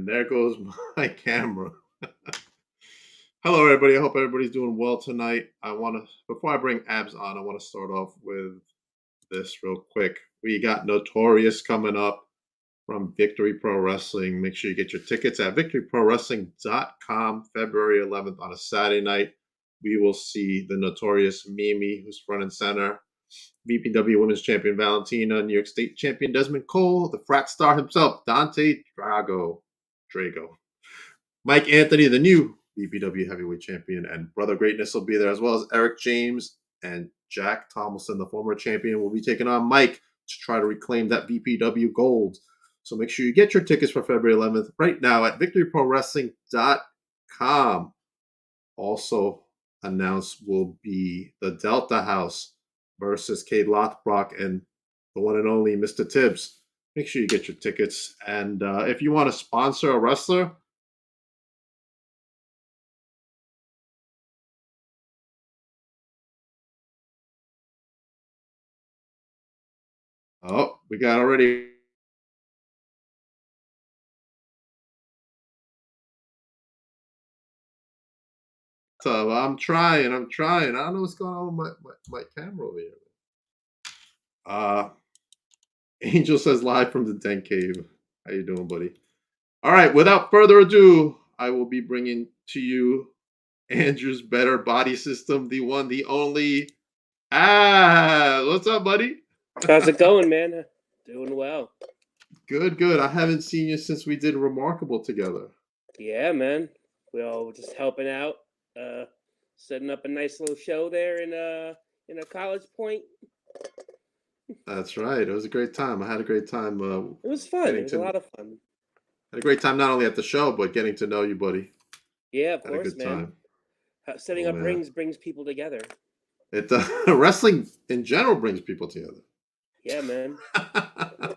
And there goes my camera. Hello, everybody. I hope everybody's doing well tonight. Before I bring Abs on, I want to start off with this real quick. We got Notorious coming up from Victory Pro Wrestling. Make sure you get your tickets at victoryprowrestling.com, February 11th on a Saturday night. We will see the Notorious Mimi, who's front and center, VPW Women's Champion Valentina, New York State Champion Desmond Cole, the frat star himself, Dante Drago, Mike Anthony, the new VPW Heavyweight Champion, and Brother Greatness will be there, as well as Eric James and Jack Tomlinson, the former champion, will be taking on Mike to try to reclaim that VPW gold. So make sure you get your tickets for February 11th right now at victoryprowrestling.com. Also announced will be the Delta House versus Cade Lothbrock and the one and only Mr. Tibbs. Make sure you get your tickets. And if you want to sponsor a wrestler, we got already. So I'm trying. I don't know what's going on with my camera over here. Angel says live from the Denk Cave. How you doing, buddy? All right. Without further ado, I will be bringing to you Andrew's Better Body System, the one, the only. What's up, buddy? How's it going, man? Doing well. Good. I haven't seen you since we did Remarkable together. Yeah, man. We all were just helping out, setting up a nice little show there in a College Point. That's right. It was a great time. I had a great time. It was fun. It was a lot of fun. Had a great time not only at the show, but getting to know you, buddy. Yeah, of course, man. Setting up rings brings people together. It wrestling in general brings people together. Yeah, man. I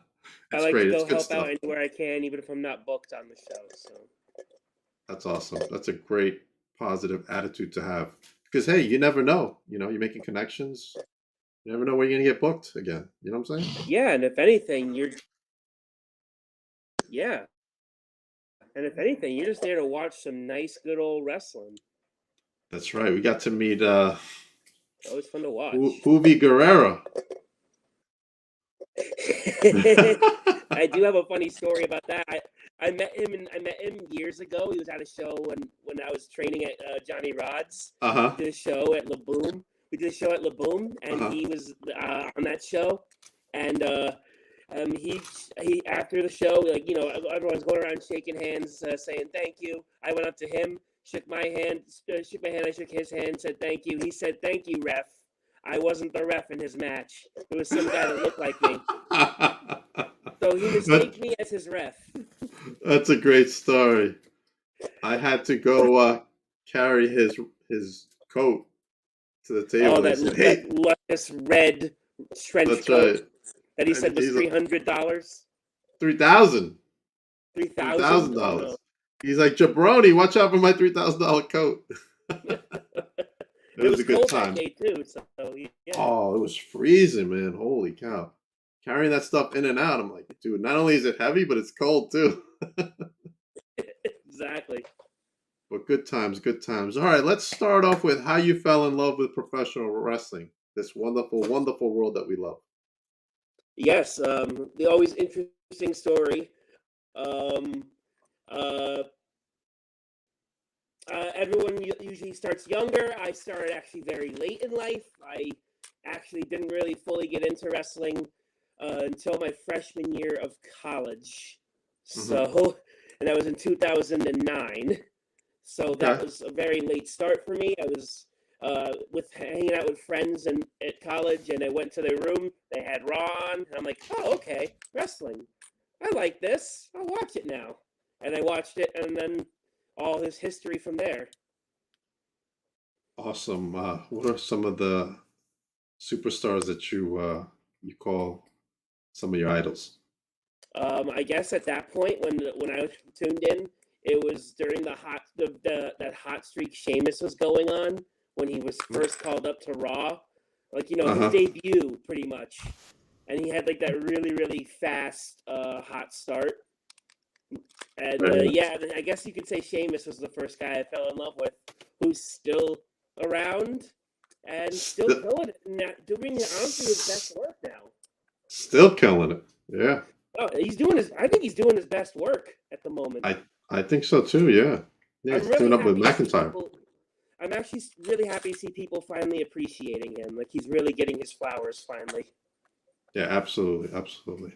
like to go help out anywhere I can, even if I'm not booked on the show. So that's awesome. That's a great positive attitude to have. Because hey, you never know. You know, you're making connections. You never know where you're gonna get booked again. You know what I'm saying? Yeah, and if anything, you're just there to watch some nice, good old wrestling. That's right. We got to meet. Always fun to watch. Juvi Guerrera. I do have a funny story about that. I met him years ago. He was at a show when I was training at Johnny Rod's. We did a show at La Boom. And he was on that show. And he after the show, like, you know, everyone's going around shaking hands, saying thank you. I went up to him, shook my hand. I shook his hand, said thank you. He said thank you, ref. I wasn't the ref in his match. It was some guy that looked like me. So he mistook me as his ref. That's a great story. I had to go carry his coat to the table. Oh, that luscious red trench coat. Right. That he said was $300. $3,000. $3,000. He's like, jabroni, watch out for my $3,000 coat. It was a good time. That day too, so, yeah. Oh, it was freezing, man. Holy cow. Carrying that stuff in and out, I'm like, dude, not only is it heavy, but it's cold too. Exactly. But good times. All right, let's start off with how you fell in love with professional wrestling. This wonderful, wonderful world that we love. Yes, the always interesting story. Everyone usually starts younger. I started actually very late in life. I actually didn't really fully get into wrestling until my freshman year of college. So, and that was in 2009. So that was a very late start for me. I was hanging out with friends at college, and I went to their room. They had Raw on, and I'm like, oh, okay, wrestling. I like this. I'll watch it now. And I watched it, and then all his history from there. Awesome. What are some of the superstars that you call some of your idols? I guess at that point when I was tuned in, it was during that hot streak Sheamus was going on when he was first called up to Raw, like, you know, his debut pretty much, and he had like that really, really fast hot start. And Very nice. yeah, I guess you could say Sheamus was the first guy I fell in love with, who's still around and still Still, killing it, and doing honestly his best work now. still killing it. Yeah. Oh, he's doing his. I think he's doing his best work at the moment. I think so too. Yeah. Yeah. I'm He's really teaming up with happy to see McIntyre. people. I'm actually really happy to see people finally appreciating him. Like he's really getting his flowers finally. Yeah, absolutely, absolutely.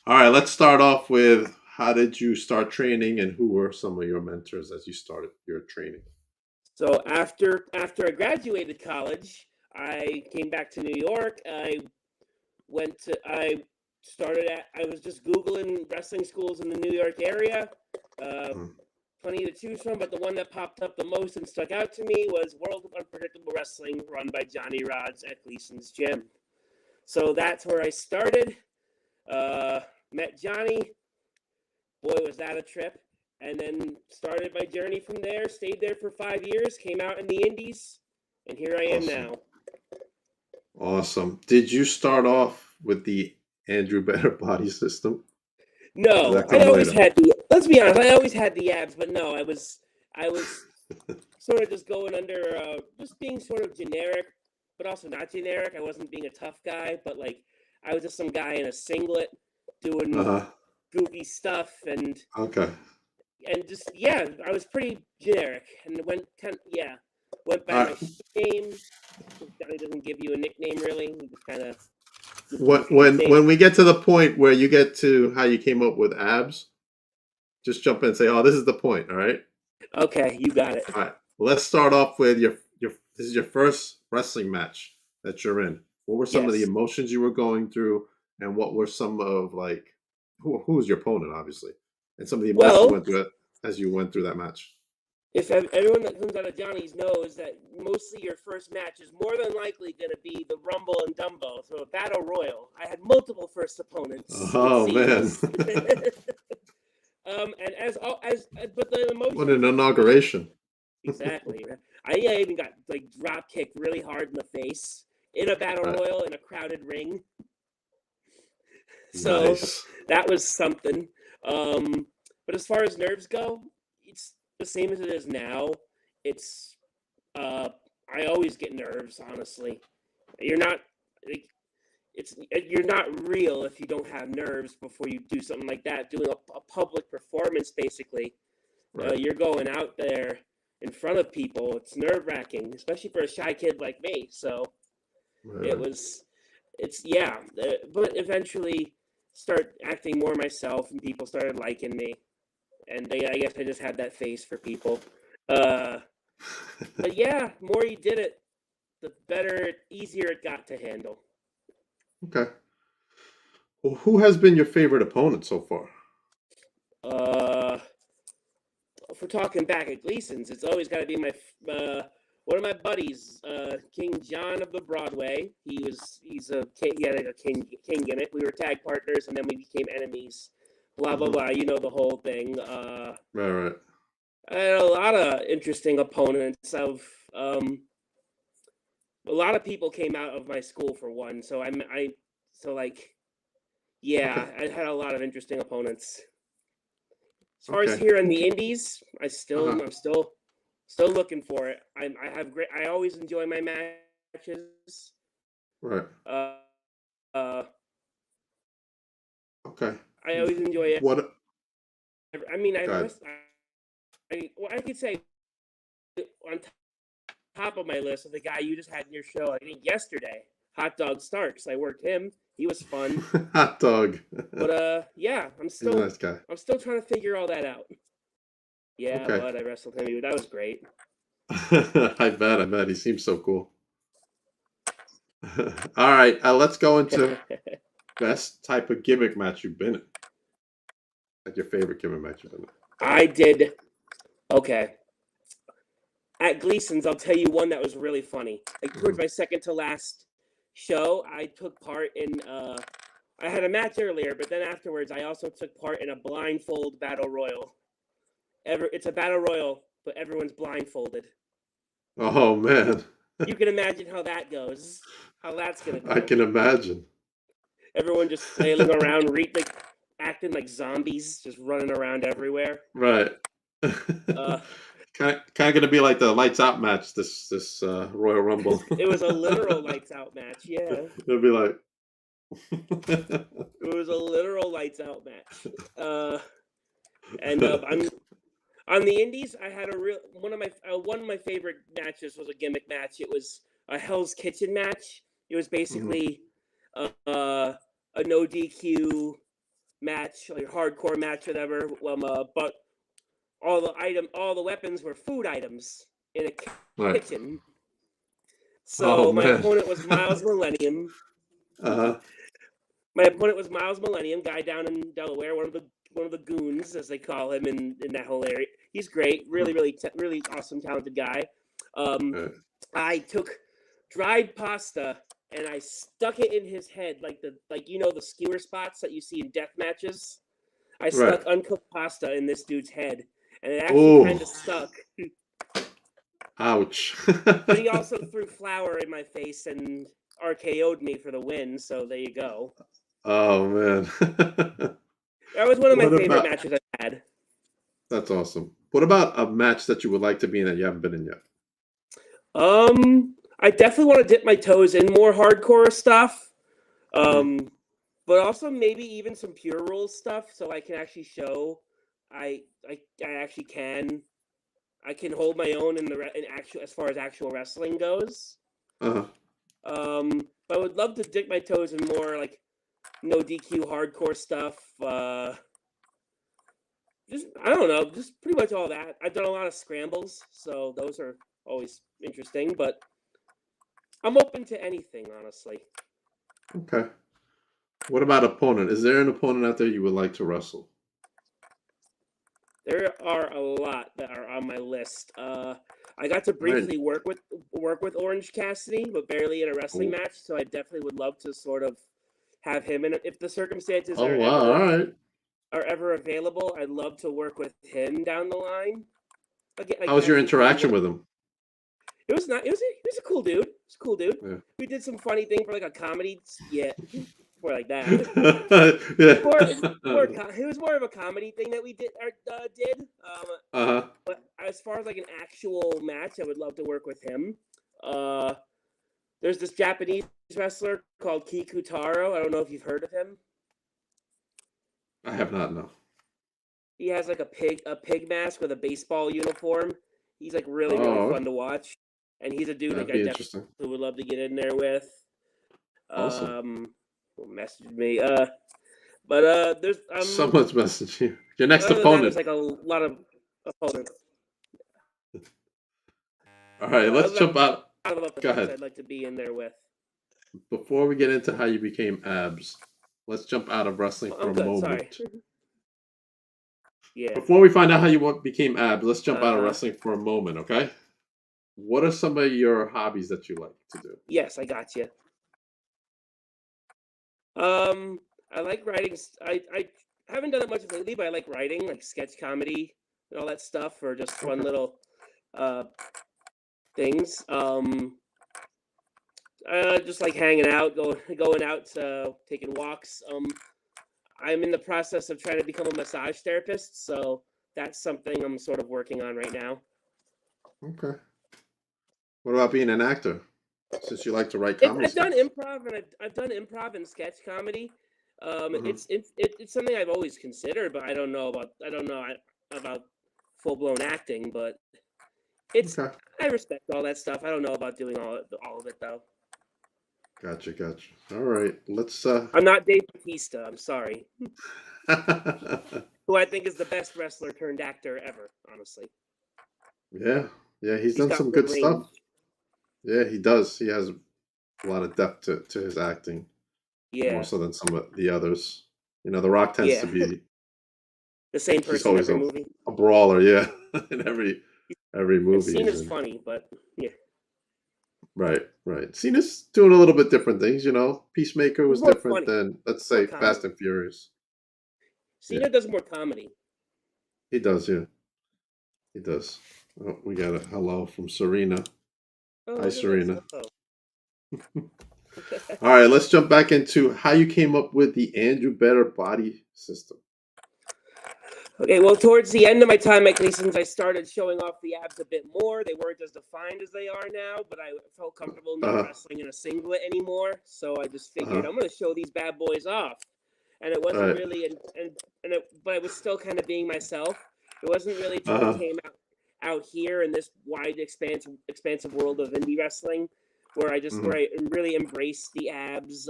All right, let's start off with how did you start training, and who were some of your mentors as you started your training? So after I graduated college, I came back to New York. I was just Googling wrestling schools in the New York area. Plenty to choose from, but the one that popped up the most and stuck out to me was World of Unpredictable Wrestling, run by Johnny Rods at Gleason's Gym. So that's where I started. Met Johnny. Boy, was that a trip. And then started my journey from there. Stayed there for 5 years. Came out in the Indies. And here I am now. Awesome. Did you start off with the Andrew Better body system? No, I always had the. Let's be honest. I always had the abs, but no, I was sort of just going under, just being sort of generic, but also not generic. I wasn't being a tough guy, but like I was just some guy in a singlet doing goofy stuff and just I was pretty generic and went by my name. Johnny doesn't give you a nickname really. He just kind of. When we get to the point where you get to how you came up with abs, just jump in and say, "Oh, this is the point." All right. Okay, you got it. All right. Let's start off with your. This is your first wrestling match that you're in. What were some of the emotions you were going through, and what were some of like who was your opponent, obviously, and some of the emotions you went through as you went through that match? If everyone that comes out of Johnny's knows that mostly your first match is more than likely going to be the Rumble and Dumbo, so a battle royal. I had multiple first opponents. Oh man! But the emotion. What an inauguration! Exactly. I even got like drop kicked really hard in the face in a battle royal in a crowded ring. So that was something. But as far as nerves go, it's the same as it is now. It's I always get nerves, honestly. You're not real if you don't have nerves before you do something like that. Doing a public performance, basically. You're going out there in front of people. It's nerve-wracking, especially for a shy kid like me. So but eventually start acting more myself, and people started liking me. And I guess I just had that face for people. But yeah, more you did it, the better, easier it got to handle. Okay. Well, who has been your favorite opponent so far? If we're talking back at Gleason's, it's always got to be my one of my buddies, King John of the Broadway. He's a king. He had a king gimmick. We were tag partners, and then we became enemies. Blah blah blah. You know the whole thing. Right. I had a lot of interesting opponents. A lot of people came out of my school for one. So I had a lot of interesting opponents. As far as here in the Indies, I'm still looking for it. I always enjoy my matches. Right. Okay. I always enjoy it. What? I mean, I could say on top of my list of the guy you just had in your show, I think yesterday, Hot Dog Starks. I worked him. He was fun. Hot dog. But I'm still He's a nice guy. I'm still trying to figure all that out. Yeah, but I wrestled him. That was great. I bet. He seems so cool. All right, let's go into best type of gimmick match you've been in. Like your favorite gimmick match you've been in. I did. Okay. At Gleason's, I'll tell you one that was really funny. Like towards my second to last show, I took part in. I had a match earlier, but then afterwards, I also took part in a blindfold battle royal. It's a battle royal, but everyone's blindfolded. Oh man! You can imagine how that goes. How that's gonna go. I can imagine. Everyone just flailing around, acting like zombies, just running around everywhere. Right. Uh, Kinda gonna be like the lights out match, this Royal Rumble. it was a literal lights out match. Yeah, It'll be like it was a literal lights out match. And I'm on the Indies. I had a real one of my favorite matches was a gimmick match. It was a Hell's Kitchen match. It was Mhm. basically a no DQ match, like a hardcore match, whatever. But all the weapons were food items in a Right. kitchen. Oh, So my man. opponent was Miles Millennium. Uh-huh. My opponent was Miles Millennium, guy down in Delaware, one of the goons, as they call him in that whole area. He's great, Mhm. really awesome, talented guy. Um, Right. I took dried pasta and I stuck it in his head, like the skewer spots that you see in death matches. I Right. stuck uncooked pasta in this dude's head, and it actually kind Ooh, of stuck. ouch. But he also threw flour in my face and RKO'd me for the win. So there you go. Oh, man. That was one of my What favorite about matches I had. That's awesome. What about a match that you would like to be in that you haven't been in yet? I definitely want to dip my toes in more hardcore stuff. Mhm. Um, but also maybe even some pure rules stuff, so I can actually show I actually I can hold my own in actual as far as actual wrestling goes. Uh-huh. But I would love to dip my toes in more like no DQ hardcore stuff. Just I don't know, just pretty much all that. I've done a lot of scrambles, so those are always interesting. But I'm open to anything, honestly. Okay. What about opponent? Is there an opponent out there you would like to wrestle? There are a lot that are on my list. I got to Right. briefly work with Orange Cassidy, but barely in a wrestling Oh, match. So I definitely would love to sort of have him in it. If the circumstances oh wow. All right. are ever available, I'd love to work with him down the line. Again, How like was your actually maybe interaction work. with him? It was not. It was a cool dude. It's a cool dude. Yeah. We did some funny thing for like a comedy. Yeah, more like that. Yeah. It was more of a comedy thing that we did. Uh-huh. But as far as like an actual match, I would love to work with him. Uh, there's this Japanese wrestler called Kikutaro. I don't know if you've heard of him. I have not, no. He has like a pig mask with a baseball uniform. He's like really Oh, fun to watch, and he's a dude that'd like I be definitely interesting. would love to get in there with. Awesome. Who messaged me. But there's Someone's messaging you. Your next other than that, there's opponent. like a lot of opponents. All right, let's Other than that, jump out. a lot of Go opponents ahead. I'd like to be in there with. Before we get into how you became abs, let's jump out of wrestling Oh, for I'm a good. Sorry. moment. Yeah. Before we find out how you became abs, let's jump out of Uh, wrestling for a moment, okay? What are some of your hobbies that you like to do? yes, I got you. Um, I like writing. I haven't done it much lately, but I like writing, like sketch comedy and all that stuff, or just fun Okay. little uh things. Just like hanging out, going out, taking walks. I'm in the process of trying to become a massage therapist, so that's something I'm sort of working on right now. Okay. What about being an actor? Since you like to write comedy I've done sketches. improv and I've done improv and sketch comedy. Hmm. It's something I've always considered, but I don't know about full blown acting. But it's Okay. I respect all that stuff. I don't know about doing all of it though. Gotcha, gotcha. All right. Let's I'm not Dave Bautista. I'm sorry. Who I think is the best wrestler turned actor ever. Honestly, Yeah. Yeah, he's he's done got some good good range. stuff. Yeah, he does. He has a lot of depth to his acting, more Yeah, so than some of the others. The Rock tends to yeah. be The same he's person always every movie. a brawler, yeah. In every And movie he's Cena's in. funny, but yeah, Right, right. Cena's doing a little bit different things. Peacemaker he's was more different funny, than, let's more say, Fast comedy. and Furious. Yeah, Cena does more comedy. he does, yeah. He does. Oh, we got a hello from Serena. Hi, Oh, look at this. Serena. Oh, All right, let's jump back into how you came up with the Andrew Better body system. Okay, well, towards the end of my time at Gleason's, I started showing off the abs a bit more. They weren't as defined as they are now, but I felt comfortable not wrestling in a singlet anymore. So I just figured I'm going to show these bad boys off. And it wasn't really, but I was still kind of being myself. It wasn't really until I came out here in this wide, expansive world of indie wrestling where I really embraced the abs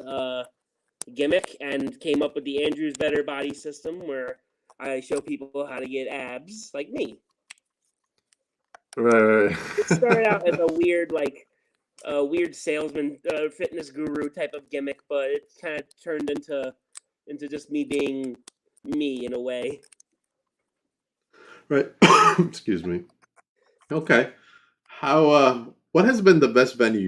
gimmick and came up with the Andrew's Better body system where I show people how to get abs like me. Right. It started out as a weird salesman, fitness guru type of gimmick, but it kind of turned into just me being me in a way. Right. Excuse me. Okay. How? What has been the best venue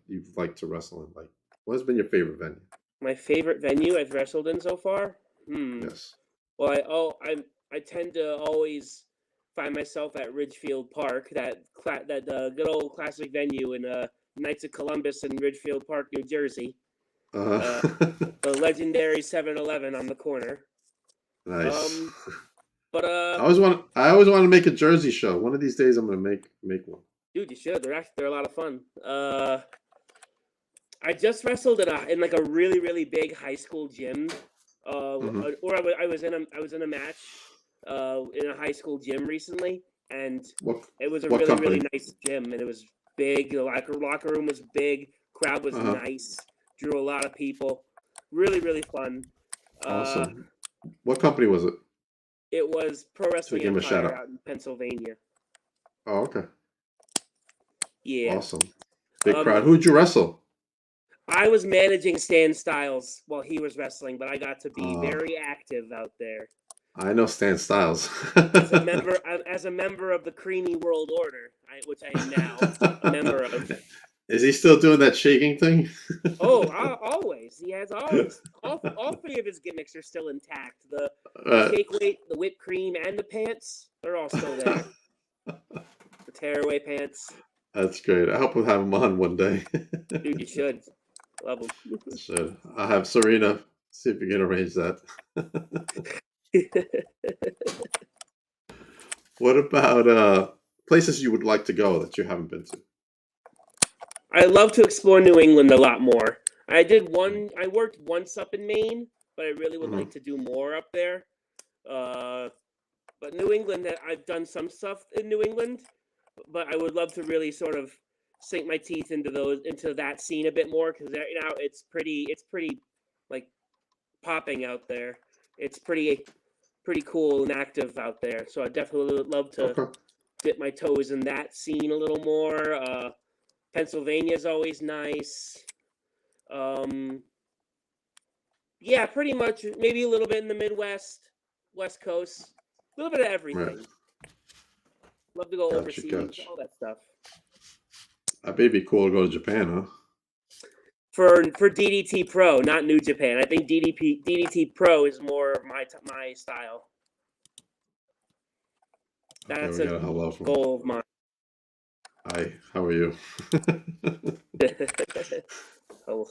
you've liked to wrestle in? Like, what has been your favorite venue? My favorite venue I've wrestled in so far? Yes. Well, I tend to always find myself at Ridgefield Park, that good old classic venue in Knights of Columbus in Ridgefield Park, New Jersey. The legendary 7-Eleven on the corner. Nice. But I always want to make a Jersey show. One of these days, I'm gonna make one. Dude, you should. They're a lot of fun. I just wrestled in like a really big high school gym. Or I was in a match in a high school gym recently, and it was a really nice gym, and it was big. The locker room was big. Crowd was nice. Drew a lot of people. Really fun. Awesome. What company was it? It was Pro Wrestling Empire out in Pennsylvania. Oh, okay. Yeah. Awesome. Big crowd. Who'd you wrestle? I was managing Stan Styles while he was wrestling, but I got to be very active out there. I know Stan Styles. as a member of the Creamy World Order, which I am now a member of. Is he still doing that shaking thing? Always. He has always. All three of his gimmicks are still intact. The shake weight, the whipped cream, and the pants, they're all still there. The tearaway pants. That's great. I hope we'll have him on one day. Dude, you should. Love him. I should. I'll have Serena see if we can arrange that. What about places you would like to go that you haven't been to? I love to explore New England a lot more. I worked once up in Maine, but I really would like to do more up there. But New England, I've done some stuff in New England, but I would love to really sort of sink my teeth into that scene a bit more, because now it's pretty like popping out there. It's pretty cool and active out there. So I definitely would love to dip my toes in that scene a little more. Pennsylvania is always nice. Yeah, pretty much. Maybe a little bit in the Midwest, West Coast, a little bit of everything. Right. Love to go overseas, all that stuff. I bet it'd be cool to go to Japan, huh? For DDT Pro, not New Japan. I think DDT Pro is more my style. That's a goal of mine. Hi, how are you? Oh.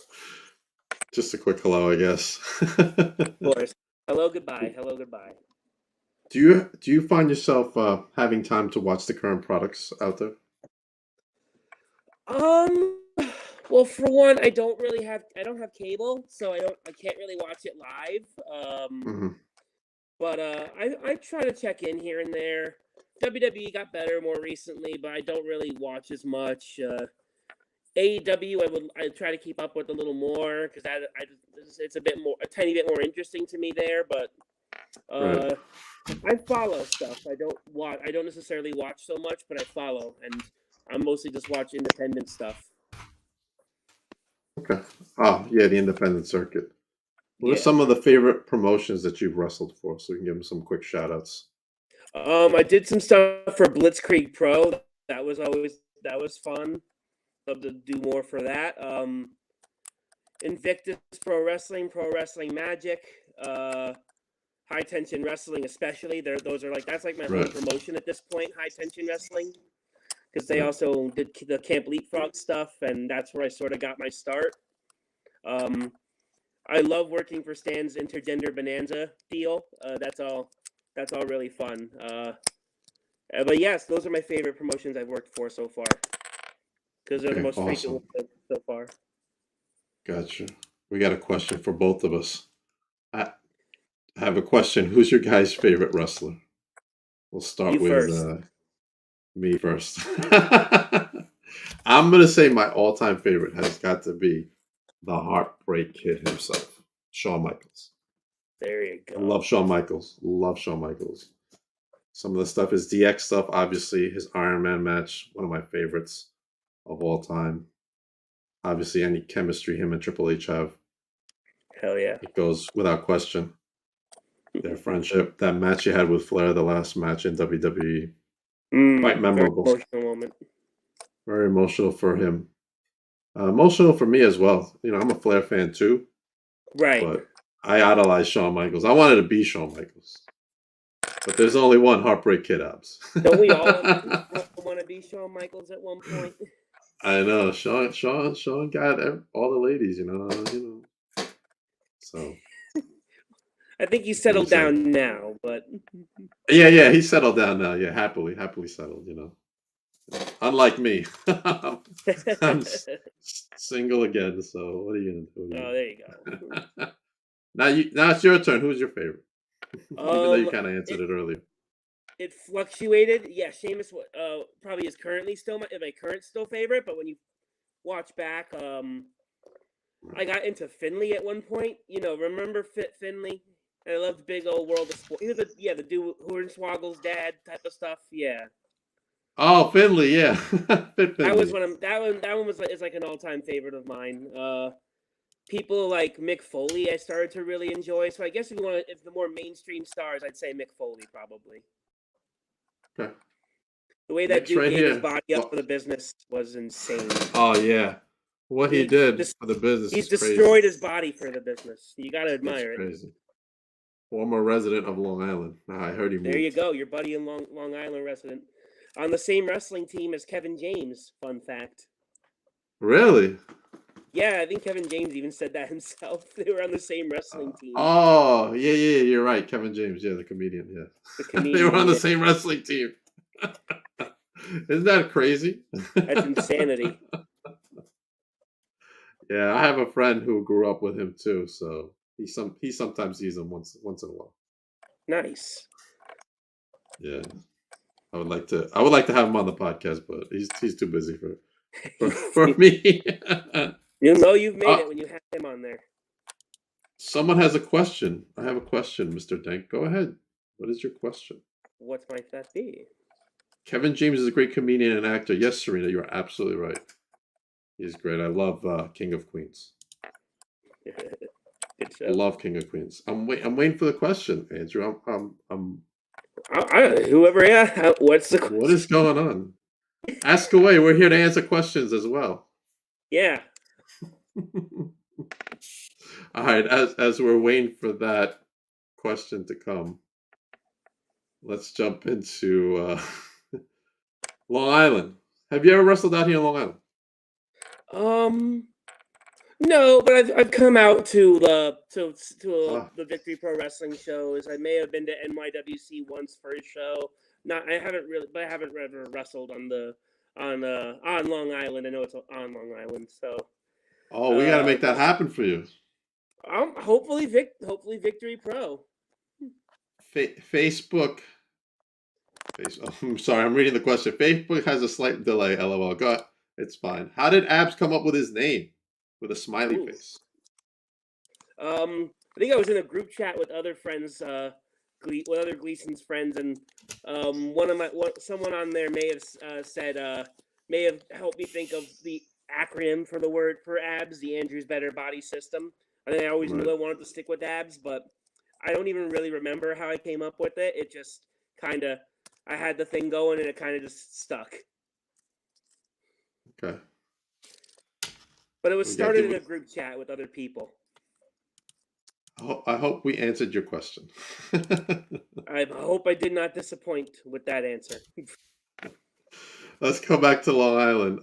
Just a quick hello, I guess. Of course. Hello, goodbye. Hello, goodbye. Do you find yourself having time to watch the current products out there? Well, for one, I don't have cable, so I can't really watch it live. But I try to check in here and there. WWE got better more recently, but I don't really watch as much. AEW, I try to keep up with a little more, because it's a tiny bit more interesting to me there. But Right. I follow stuff. I don't necessarily watch so much, but I follow, and I mostly just watch independent stuff. Okay. Oh, yeah, the independent circuit. What are some of the favorite promotions that you've wrestled for? So we can give them some quick shout outs. I did some stuff for Blitzkrieg Pro. That was fun. Love to do more for that. Invictus Pro Wrestling Magic, High Tension Wrestling, especially. That's like my home promotion at this point. High Tension Wrestling, because they also did the Camp Leapfrog stuff, and that's where I sort of got my start. I love working for Stan's intergender bonanza deal. That's all really fun. But yes, those are my favorite promotions I've worked for so far because they're the Okay, most frequent awesome. ones so far. Gotcha. We got a question for both of us. I have a question. Who's your guy's favorite wrestler? We'll start You with first. me first. I'm gonna say my all-time favorite has got to be the Heartbreak Kid himself, Shawn Michaels. There you I go. love Shawn Michaels. Love Shawn Michaels. Some of the stuff, his DX stuff, obviously, his Iron Man match, one of my favorites of all time. Obviously, any chemistry him and Triple H have, Hell yeah. it goes without question. Their friendship, that match he had with Flair, the last match in WWE, quite Very memorable. emotional moment. Very emotional for him. Emotional for me as well. You know, I'm a Flair fan too, Right. but I idolize Shawn Michaels. I wanted to be Shawn Michaels, but there's only one Heartbreak Kid, Abs. Don't we all want to be Shawn Michaels at one point? I know Shawn got all the ladies, you know. So I think he's what can you settled say? down now, but Yeah, he's settled down now. Yeah, happily settled. You know, unlike me, I'm single again. So what are you gonna do? Oh, there you go. Now it's your turn. Who's your favorite? Even though you Um, kind of answered it earlier. it fluctuated. Yeah, Sheamus probably is currently still my current still favorite, but when you watch back, I got into Finley at one point. You know, remember Finley? I loved Big Old World of Sport. He was the dude Hornswoggle's dad type of stuff. Yeah. Oh, Finley, yeah, Fit That was Finley. that one was is like an all time favorite of mine. People like Mick Foley I started to really enjoy. So I guess if the more mainstream stars, I'd say Mick Foley probably. Okay. The way that Mick's dude right gave his here. body up for the business was insane. Oh yeah, what he did for the business He's is destroyed crazy. his body for the business. You gotta It's admire it. crazy. Former resident of Long Island. I heard he moved. There you go, your buddy in Long Island resident. On the same wrestling team as Kevin James, fun fact. Really? Yeah, I think Kevin James even said that himself. They were on the same wrestling team. Oh, yeah, you're right. Kevin James, yeah, the comedian, yeah. The comedian, they were on the same wrestling team. Isn't that crazy? That's insanity. Yeah, I have a friend who grew up with him too, so he sometimes sees him once in a while. Nice. Yeah. I would like to have him on the podcast, but he's too busy for me. You'll know you've made it when you have him on there. Someone has a question. I have a question, Mr. Denk. Go ahead. What is your question? What might that be? Kevin James is a great comedian and actor. Yes, Serena, you are absolutely right. He's great. I love King of Queens. Good show. I love King of Queens. I'm waiting for the question, Andrew. Whoever, yeah. What's the question? What is going on? Ask away. We're here to answer questions as well. Yeah. All right. As we're waiting for that question to come, let's jump into Long Island. Have you ever wrestled out here in Long Island? No, but I've come out to the Victory Pro Wrestling shows. I may have been to NYWC once for a show. I haven't ever wrestled on Long Island. I know it's on Long Island, so. Oh, we got to make that happen for you. Hopefully Victory Pro. Facebook. I'm sorry, I'm reading the question. Facebook has a slight delay. LOL. Go ahead. It's fine. How did Abs come up with his name with a smiley face? I think I was in a group chat with other friends, with other Gleason's friends, and someone on there may have helped me think of the acronym for the word for ABS, the Andrew's Better Body System. I think I always knew I wanted to stick with ABS, but I don't even really remember how I came up with it. It just I had the thing going, and it kind of just stuck. Okay. But it was started in a group chat with other people. I hope we answered your question. I hope I did not disappoint with that answer. Let's go back to Long Island.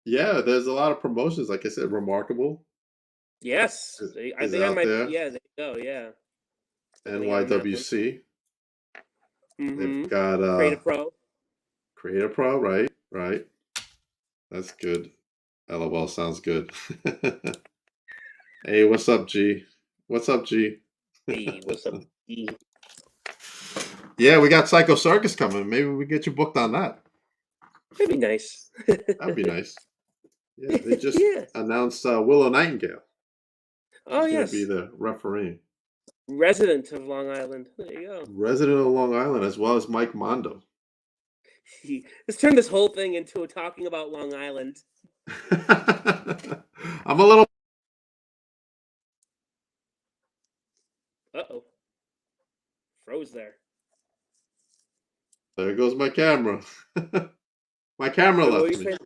Yeah, there's a lot of promotions. Like I said, Remarkable. Yes, I is think I out might. there. Yeah, there you go. Yeah, definitely on that one. NYWC. They've Mm-hmm. got Creative Pro. Creator Pro, right? Right. That's good. LOL sounds good. Hey, what's up, G? What's up, G? Hey, what's up? E? Yeah, we got Psycho Circus coming. Maybe we get you booked on that. That'd be nice. That'd be nice. Yeah, they just Yeah. announced Willow Nightingale. Oh She's going to be yes, the referee. resident of Long Island. There you go. Resident of Long Island, as well as Mike Mondo. Let's turn this whole thing into talking about Long Island. I'm a little. Uh-oh. Froze there. There goes my camera. My camera What were left you me. saying?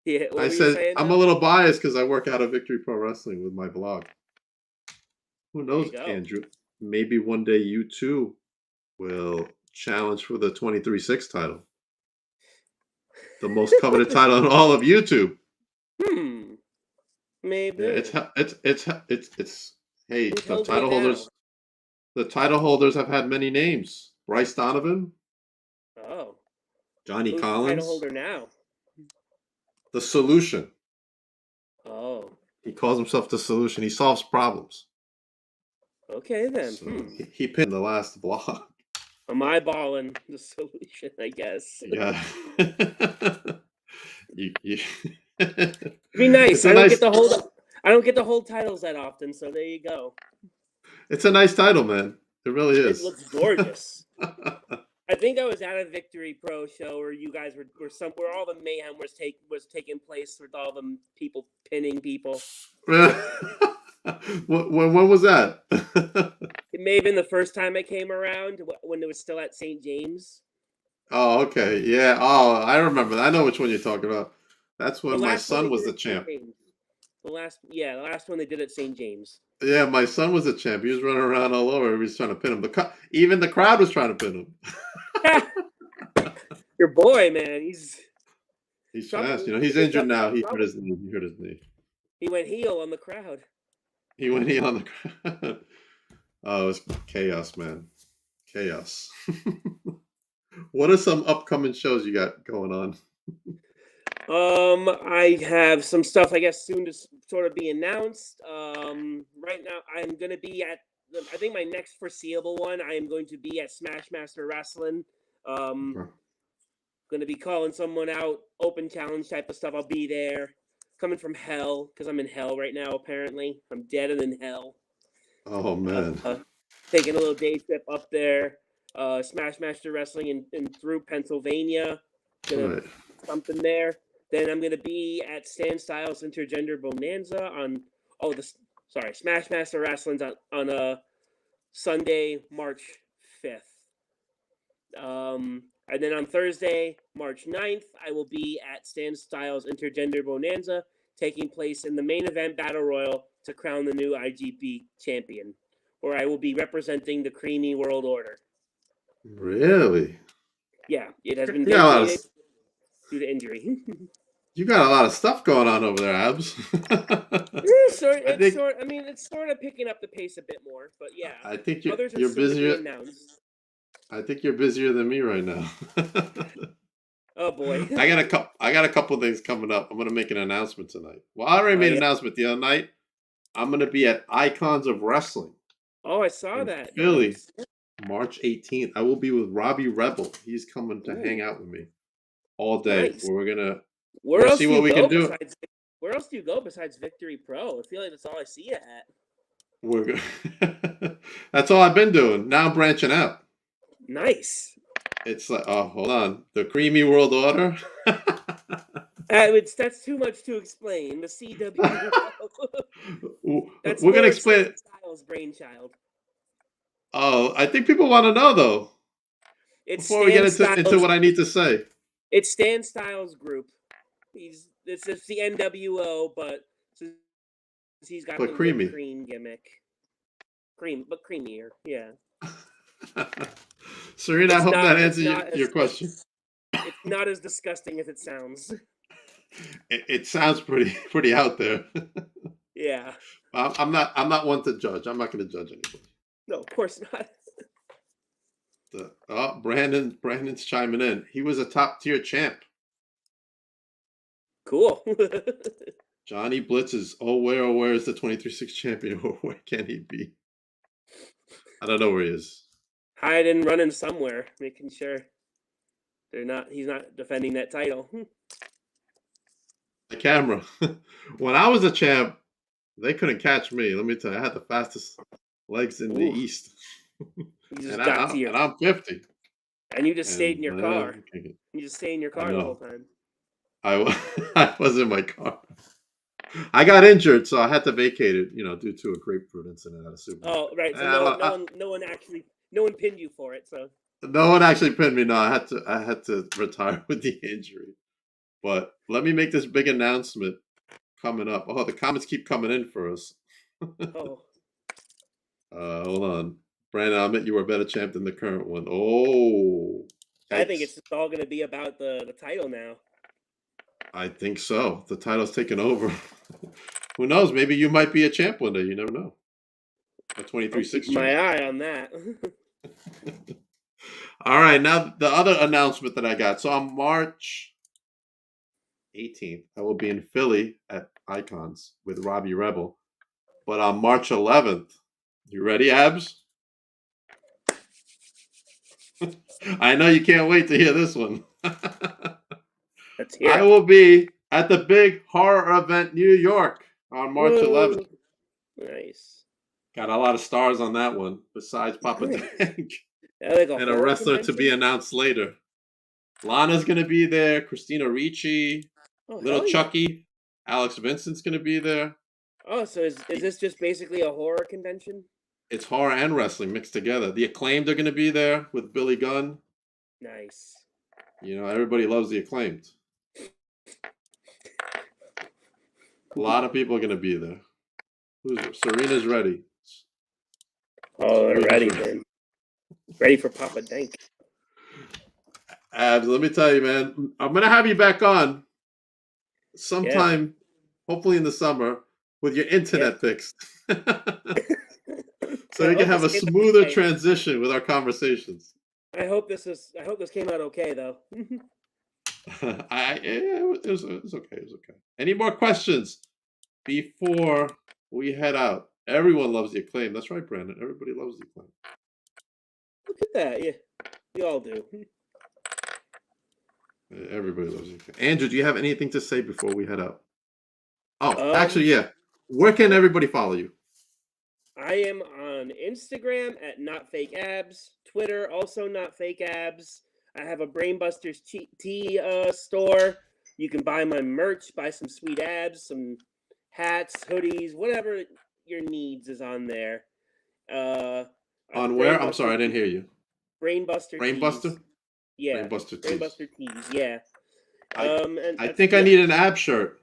Yeah, what I were you said saying I'm a now? little biased because I work out of Victory Pro Wrestling with my blog. Who There you knows, go. Andrew? Maybe one day you too will challenge for the 23/6 title, the most coveted title in all of YouTube. Maybe. Yeah, it's. Hey, Who's the holding it title now? holders. The title holders have had many names: Bryce Donovan, Oh. Johnny Who's the title Collins, holder now? the Solution. Oh. He calls himself the Solution. He solves problems. Okay then. So he pinned the last blog. I'm eyeballing the Solution, I guess. Yeah. you, It'd be nice. It's a nice. I don't get to hold titles that often, so there you go. It's a nice title, man. It really It is. looks gorgeous. I think I was at a Victory Pro show where you guys were where all the mayhem was taking place with all the people pinning people. When was that? It may have been the first time I came around when it was still at St. James. Oh, okay. Yeah. Oh, I remember. I know which one you're talking about. That's The when my last one son they was did the at St. champ. James. The last one they did at St. James. Yeah, my son was the champ. He was running around all over. He was trying to pin him. Even the crowd was trying to pin him. Your boy, man, he's fast. You know, he's injured now. He hurt his knee. He went heel on the crowd. He went heel on the crowd. Oh, it was chaos, man. Chaos. What are some upcoming shows you got going on? I have some stuff, I guess, soon to sort of be announced. Right now, I'm going to be at, I think my next foreseeable one, I am going to be at Smash Master Wrestling. Going to be calling someone out, open challenge type of stuff. I'll be there. Coming from hell, because I'm in hell right now, apparently. I'm dead and in hell. Oh, man. Taking a little day trip up there. Smash Master Wrestling in through Pennsylvania. Gonna something there. Then I'm gonna be at Stan Styles Intergender Bonanza on Smash Master Wrestling's on Sunday, March 5th. And then on Thursday, March 9th, I will be at Stan Styles Intergender Bonanza, taking place in the main event Battle Royal to crown the new IGP champion, where I will be representing the Creamy World Order. Really? Yeah, it has been vacated due to injury. You got a lot of stuff going on over there, Abs. It's sort of picking up the pace a bit more, but yeah. I think others you're busier. Announced. I think you're busier than me right now. Oh boy. I got a couple things coming up. I'm gonna make an announcement tonight. Well, I already made an announcement the other night. I'm gonna be at Icons of Wrestling. Oh, I saw that. Philly, nice. March 18th. I will be with Robbie Rebel. He's coming to hang out with me all day. Nice. We're gonna see what we can do. Where else do you go besides Victory Pro? I feel like that's all I see you at. That's all I've been doing. Now I'm branching out. Nice. It's like, oh, hold on. The Creamy World Order? That's too much to explain. The CW. We're going to explain it. Styles' brainchild. Oh, I think people want to know, though. Before we get into what I need to say. It's Stan Styles' group. It's the NWO, but he's got the cream gimmick. But creamier, yeah. Serena, I hope that answers your question. It's not as disgusting as it sounds. It sounds pretty out there. Yeah. I'm not one to judge. I'm not going to judge anybody. No, of course not. Brandon's chiming in. He was a top tier champ. Cool. Johnny Blitz is, where is the 23-6 champion? Where can he be? I don't know where he is. Hiding, running somewhere, making sure he's not defending that title. The camera. When I was a champ, they couldn't catch me. Let me tell you, I had the fastest legs in the East. You just and I'm 50. And you just stayed in your car. You just stayed in your car the whole time. I was in my car. I got injured, so I had to vacate it, due to a grapefruit incident at a supermarket. Oh, right. So no one pinned you for it. So no one actually pinned me. No, I had to retire with the injury. But let me make this big announcement coming up. Oh, the comments keep coming in for us. Oh. Hold on. Brandon, I admit you were a better champ than the current one. Oh. I think it's all going to be about the title now. I think so. The title's taken over. Who knows? Maybe you might be a champ one day. You never know. A 23-6 champ. My eye on that. All right. Now, the other announcement that I got. So on March 18th, I will be in Philly at Icons with Robbie Rebel. But on March 11th, you ready, Abs? I know you can't wait to hear this one. Let's hear I will be at the big horror event New York on March 11th. Nice. Got a lot of stars on that one, besides Papa Denk. Like and a wrestler to be announced later. Lana's going to be there. Christina Ricci. Little Chucky. Alex Vincent's going to be there. Oh, so is this just basically a horror convention? It's horror and wrestling mixed together. The Acclaimed are going to be there with Billy Gunn. Nice. Everybody loves the Acclaimed. A lot of people are going to be there. Serena's ready. Oh, they're ready, man. Ready for Papa Denk. Abs, let me tell you, man. I'm going to have you back on sometime, hopefully in the summer, with your internet fixed. So you can have a smoother transition with our conversations. I hope this came out okay, though. It was okay. It was okay. Any more questions before we head out? Everyone loves the Acclaim. That's right, Brandon. Everybody loves the Acclaim. Look at that. Yeah, you all do. Everybody loves the Acclaim. Andrew, do you have anything to say before we head out? Oh, actually, yeah. Where can everybody follow you? I am on Instagram at NotFakeAbs. Twitter, also NotFakeAbs. I have a Brainbusters tea store. You can buy my merch, buy some sweet abs, some hats, hoodies, whatever your needs is on there. On where? I'm sorry, I didn't hear you. Brainbuster. Brainbuster? Yeah. Brainbuster tees, yeah. I think I need an ab shirt.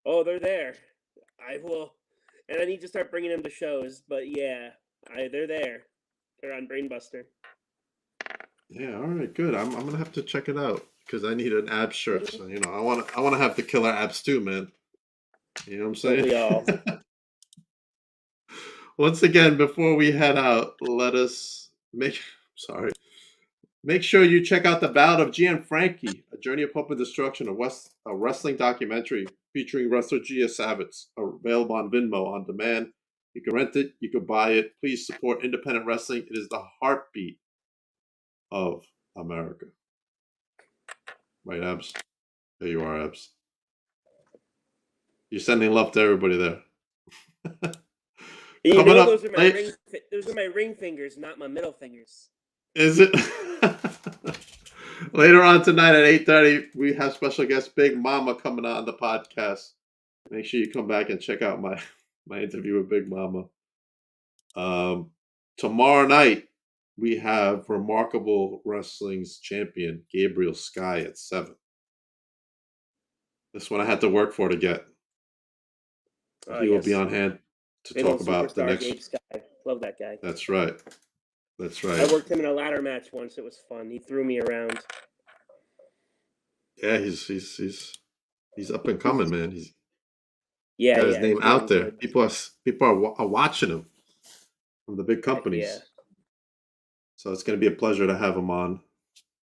Oh, they're there. I will. And I need to start bringing them to shows, but yeah, they're there. They're on Brainbuster. Yeah, all right, good. I'm gonna have to check it out because I need an ab shirt. So I want to have the killer abs too, man. You know what I'm saying? We all. Once again, before we head out, let us make sure you check out the Ballad of Gia and Frankie, A Journey of Hope and Destruction, a wrestling documentary featuring wrestler Gia Savitz, available on Venmo on demand. You can rent it, you can buy it. Please support independent wrestling. It is the heartbeat of America. Right, Abs? There you are, Abs. You're sending love to everybody there. Those are my ring fingers, not my middle fingers. Is it? Later on tonight at 8:30, we have special guest Big Mama coming on the podcast. Make sure you come back and check out my interview with Big Mama. Tomorrow night, we have Remarkable Wrestling's champion, Gabriel Sky, at 7. This one I had to work for to get. He will be on hand to talk about the next. Gabe Sky. Love that guy. That's right. I worked him in a ladder match once. It was fun. He threw me around. Yeah, he's up and coming, man. Yeah, Got his yeah, name he's out doing there. good. People are watching him from the big Heck companies. yeah. So it's going to be a pleasure to have him on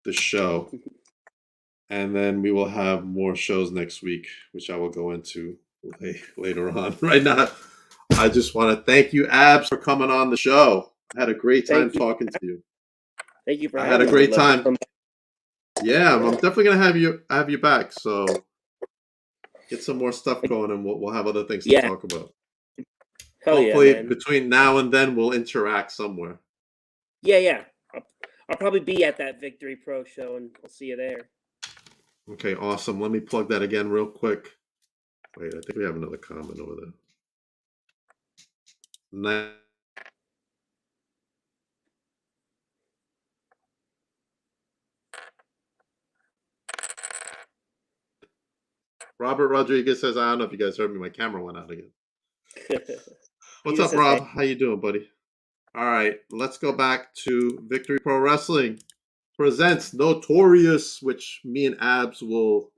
the show. And then we will have more shows next week, which I will go into later on. Right now, I just want to thank you, Abs, for coming on the show. I had a great time talking to you. Thank you for I having had a me. great time. Yeah, I'm definitely gonna have you back. So get some more stuff going, and we'll have other things to talk about. Hell Hopefully, yeah, man. between now and then, we'll interact somewhere. Yeah. I'll probably be at that Victory Pro show, and I'll see you there. Okay, awesome. Let me plug that again real quick. Wait, I think we have another comment over there. Robert Rodriguez says, I don't know if you guys heard me. My camera went out again. What's up, Rob? How you doing, buddy? All right, let's go back to Victory Pro Wrestling presents Notorious, which me and Abs will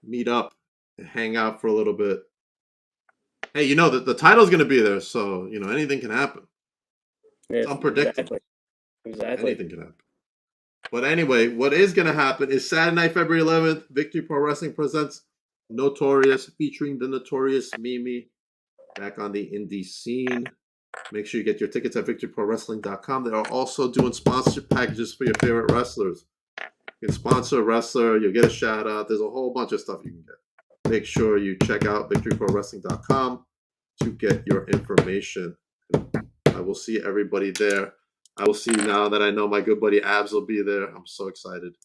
meet up and hang out for a little bit. Hey, you know, the title's going to be there, so, you know, anything can happen. It's unpredictable. Exactly. Anything can happen. But anyway, what is going to happen is Saturday night, February 11th, Victory Pro Wrestling presents Notorious, featuring the Notorious Mimi back on the indie scene. Make sure you get your tickets at victoryprowrestling.com. They are also doing sponsorship packages for your favorite wrestlers. You can sponsor a wrestler, you'll get a shout out. There's a whole bunch of stuff you can get. Make sure you check out victoryprowrestling.com to get your information. I will see everybody there. I will see now that I know my good buddy Abs will be there. I'm so excited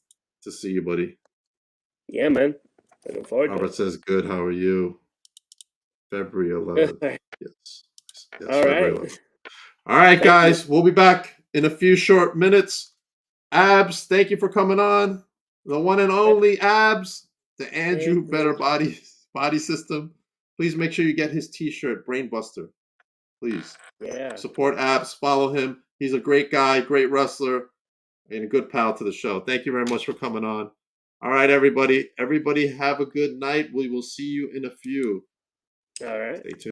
to see you, buddy. Yeah, man. Looking forward to it. Robert says, good. How are you? February 11th. Yes, all February right. 11th. All right, guys. We'll be back in a few short minutes. Abs, thank you for coming on. The one and only Abs, the Andrew Better Body System. Please make sure you get his T-shirt, Brainbuster. Please. Yeah. Support Abs. Follow him. He's a great guy, great wrestler, and a good pal to the show. Thank you very much for coming on. All right, everybody. Everybody have a good night. We will see you in a few. All right. Stay tuned.